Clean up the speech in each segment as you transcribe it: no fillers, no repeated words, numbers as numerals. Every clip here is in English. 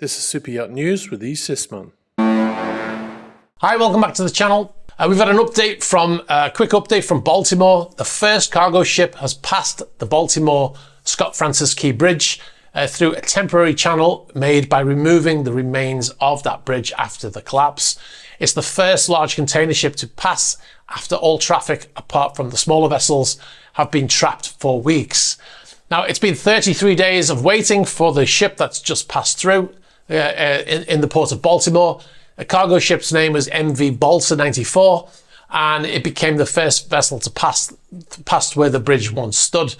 This is Super Yacht News with E. Sisman. Hi, welcome back to the channel. We've had a quick update from Baltimore. The first cargo ship has passed the Baltimore Scott Francis Key Bridge through a temporary channel made by removing the remains of that bridge after the collapse. It's the first large container ship to pass after all traffic, apart from the smaller vessels, have been trapped for weeks. Now, it's been 33 days of waiting for the ship that's just passed through in the port of Baltimore. The cargo ship's name was MV Balsa 94, and it became the first vessel to pass where the bridge once stood.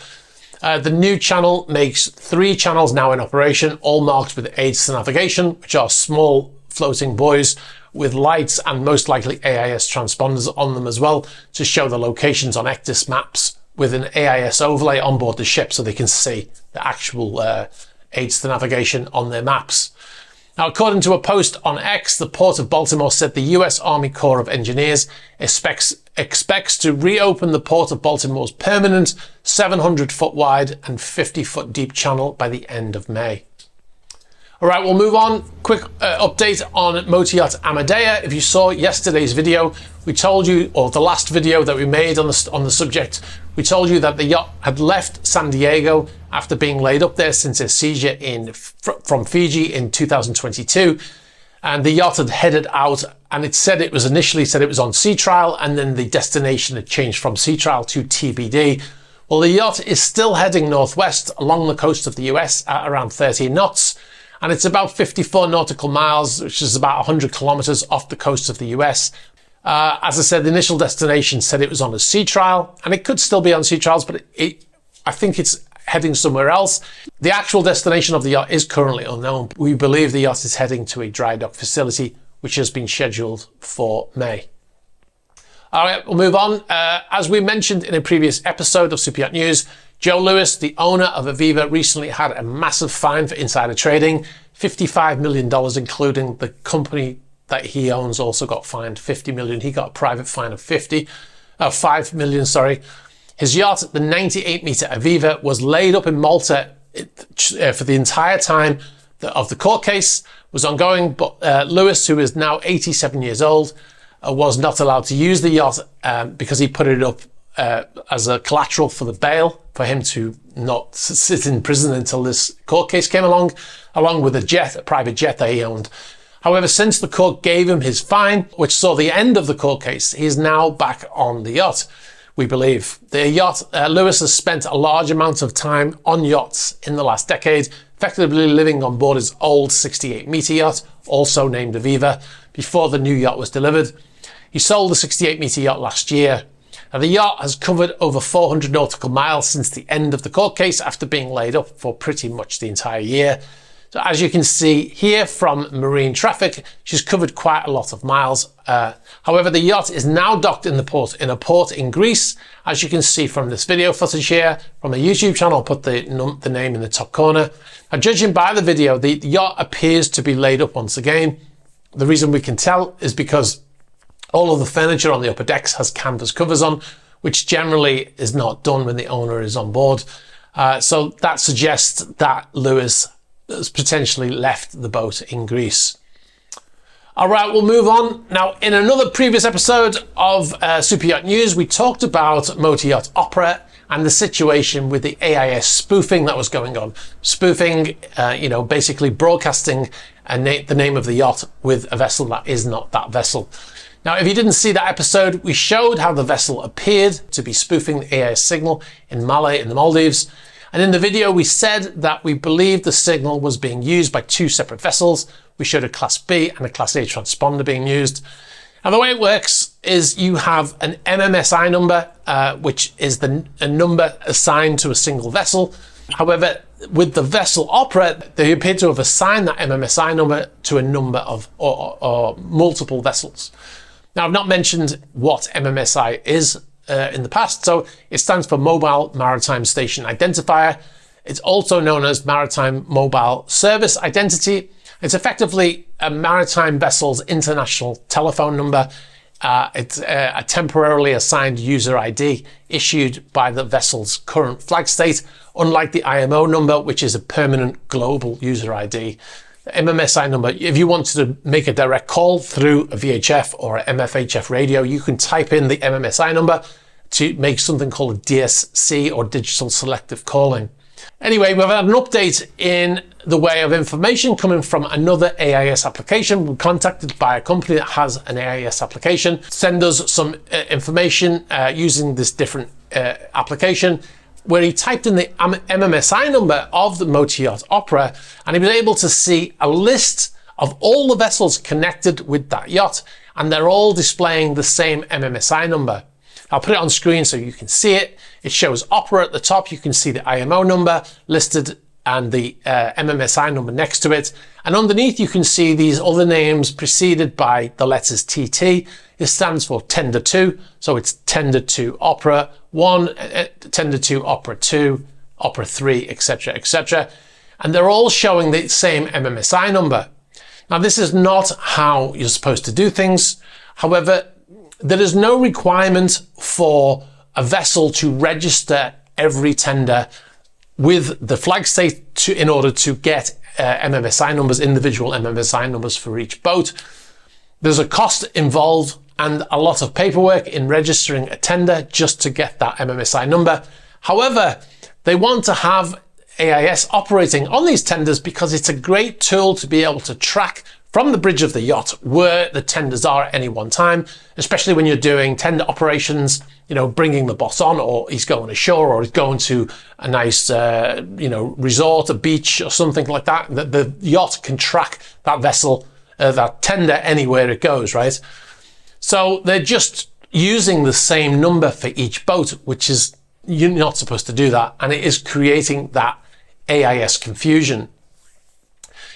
The new channel makes 3 channels now in operation, all marked with aids to navigation, which are small floating buoys with lights and most likely AIS transponders on them as well to show the locations on ECDIS maps with an AIS overlay on board the ship so they can see the actual aids to navigation on their maps. Now, according to a post on X, the Port of Baltimore said the US Army Corps of Engineers expects to reopen the Port of Baltimore's permanent 700-foot wide and 50-foot deep channel by the end of May. All right, we'll move on. Quick update on motor yacht Amadea. If you saw yesterday's video, we told you, or the last video that we made on the subject, we told you that the yacht had left San Diego after being laid up there since a seizure from Fiji in 2022. And the yacht had headed out, and it was initially on sea trial, and then the destination had changed from sea trial to TBD. Well, the yacht is still heading northwest along the coast of the US at around 13 knots. And it's about 54 nautical miles, which is about 100 kilometers off the coast of the US. As I said, the initial destination said it was on a sea trial, and it could still be on sea trials, but I think it's heading somewhere else. The actual destination of the yacht is currently unknown. We believe the yacht is heading to a dry dock facility, which has been scheduled for May. All right, we'll move on. As we mentioned in a previous episode of Super Yacht News, Joe Lewis, the owner of Aviva, recently had a massive fine for insider trading, $55 million, including the company that he owns also got fined $50 million. He got a private fine of $5 million, sorry. His yacht, the 98-meter Aviva, was laid up in Malta for the entire time of the court case was ongoing, but Lewis, who is now 87 years old, was not allowed to use the yacht because he put it up as a collateral for the bail for him to not sit in prison until this court case came along with a private jet that he owned. However, since the court gave him his fine, which saw the end of the court case, he is now back on the yacht, we believe. The yacht, Lewis has spent a large amount of time on yachts in the last decade, effectively living on board his old 68-meter yacht, also named Aviva, before the new yacht was delivered. He sold the 68-meter yacht last year. Now, the yacht has covered over 400 nautical miles since the end of the court case after being laid up for pretty much the entire year. So as you can see here from marine traffic, she's covered quite a lot of miles. However, the yacht is now docked in a port in Greece. As you can see from this video footage here from a YouTube channel, I'll put the name in the top corner. Now, judging by the video, the yacht appears to be laid up once again. The reason we can tell is because all of the furniture on the upper decks has canvas covers on, which generally is not done when the owner is on board. So that suggests that Lewis has potentially left the boat in Greece. All right, we'll move on. Now, in another previous episode of Super Yacht News, we talked about Motor Yacht Opera and the situation with the AIS spoofing that was going on. Spoofing, basically broadcasting the name of the yacht with a vessel that is not that vessel. Now, if you didn't see that episode, we showed how the vessel appeared to be spoofing the AIS signal in Malé in the Maldives. And in the video, we said that we believed the signal was being used by 2 separate vessels. We showed a Class B and a Class A transponder being used. And the way it works is you have an MMSI number, which is a number assigned to a single vessel. However, with the vessel Opera, they appear to have assigned that MMSI number to a number of or multiple vessels. Now, I've not mentioned what MMSI is in the past, so it stands for Mobile Maritime Station Identifier. It's also known as Maritime Mobile Service Identity. It's effectively a maritime vessel's international telephone number. It's a temporarily assigned user ID issued by the vessel's current flag state, unlike the IMO number, which is a permanent global user ID. MMSI number. If you wanted to make a direct call through a VHF or a MFHF radio, you can type in the MMSI number to make something called a DSC, or digital selective calling. Anyway, we've had an update in the way of information coming from another AIS application. We're contacted by a company that has an AIS application, send us some information using this different application, where he typed in the MMSI number of the motor yacht Opera, and he was able to see a list of all the vessels connected with that yacht, and they're all displaying the same MMSI number. I'll put it on screen so you can see it. It shows Opera at the top. You can see the IMO number listed and the MMSI number next to it. And underneath you can see these other names preceded by the letters TT. It stands for Tender 2. So it's Tender 2 Opera 1, Tender 2 Opera 2, Opera 3, etc., etc. And they're all showing the same MMSI number. Now, this is not how you're supposed to do things. However, there is no requirement for a vessel to register every tender with the flag state in order to get MMSI numbers, individual MMSI numbers for each boat. There's a cost involved and a lot of paperwork in registering a tender just to get that MMSI number. However, they want to have AIS operating on these tenders because it's a great tool to be able to track from the bridge of the yacht where the tenders are at any one time, especially when you're doing tender operations, you know, bringing the boss on, or he's going ashore, or he's going to a nice, resort, a beach or something like that. The yacht can track that vessel, that tender anywhere it goes, right? So they're just using the same number for each boat, which is, you're not supposed to do that. And it is creating that AIS confusion.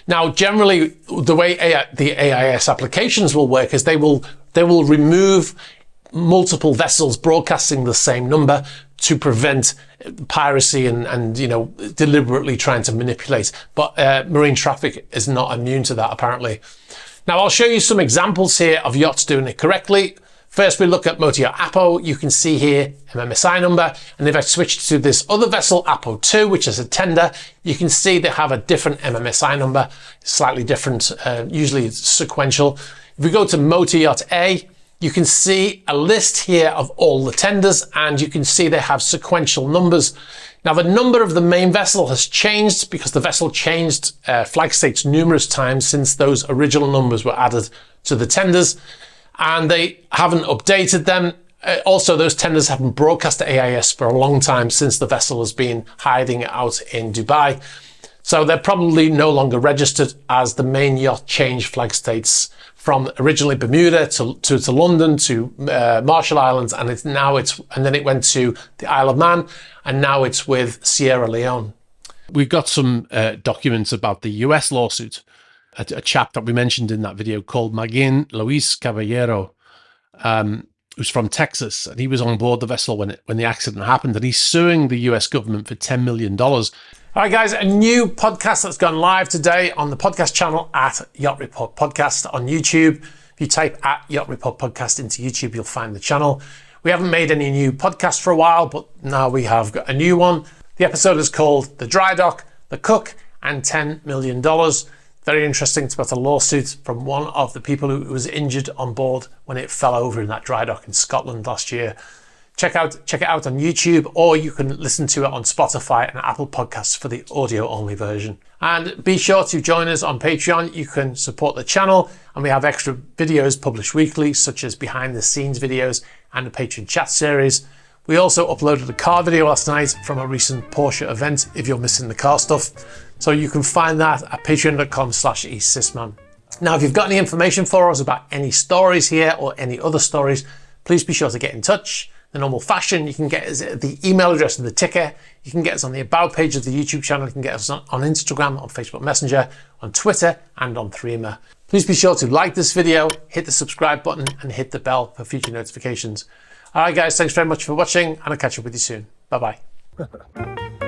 Now, generally, the way the AIS applications will work is they will remove multiple vessels broadcasting the same number to prevent piracy and deliberately trying to manipulate. But marine traffic is not immune to that, apparently. Now, I'll show you some examples here of yachts doing it correctly. First, we look at Motor Yacht Apo. You can see here MMSI number. And if I switch to this other vessel, Apo 2, which is a tender, you can see they have a different MMSI number, slightly different, usually it's sequential. If we go to Motor Yacht A, you can see a list here of all the tenders, and you can see they have sequential numbers. Now, the number of the main vessel has changed because the vessel changed flag states numerous times since those original numbers were added to the tenders, and they haven't updated them. Also, those tenders haven't broadcast to AIS for a long time since the vessel has been hiding out in Dubai. So they're probably no longer registered, as the main yacht changed flag states from originally Bermuda to London to Marshall Islands, and then it went to the Isle of Man, and now it's with Sierra Leone. We've got some documents about the US lawsuit. A chap that we mentioned in that video called Magin Luis Caballero, who's from Texas, and he was on board the vessel when the accident happened, and he's suing the US government for $10 million. All right, guys, a new podcast that's gone live today on the podcast channel at Yacht Report Podcast on YouTube. If you type at Yacht Report Podcast into YouTube, you'll find the channel. We haven't made any new podcasts for a while, but now we have got a new one. The episode is called The Dry Dock, The Cook, and $10 million. Very interesting. It's about a lawsuit from one of the people who was injured on board when it fell over in that dry dock in Scotland last year. Check it out on YouTube, or you can listen to it on Spotify and Apple Podcasts for the audio-only version. And be sure to join us on Patreon. You can support the channel, and we have extra videos published weekly, such as behind-the-scenes videos and a Patreon chat series. We also uploaded a car video last night from a recent Porsche event, if you're missing the car stuff. So you can find that at patreon.com/esysman. Now, if you've got any information for us about any stories here or any other stories, please be sure to get in touch. The normal fashion, you can get us at the email address and the ticker. You can get us on the About page of the YouTube channel. You can get us on Instagram, on Facebook Messenger, on Twitter, and on Threema. Please be sure to like this video, hit the subscribe button, and hit the bell for future notifications. All right, guys, thanks very much for watching, and I'll catch up with you soon. Bye-bye.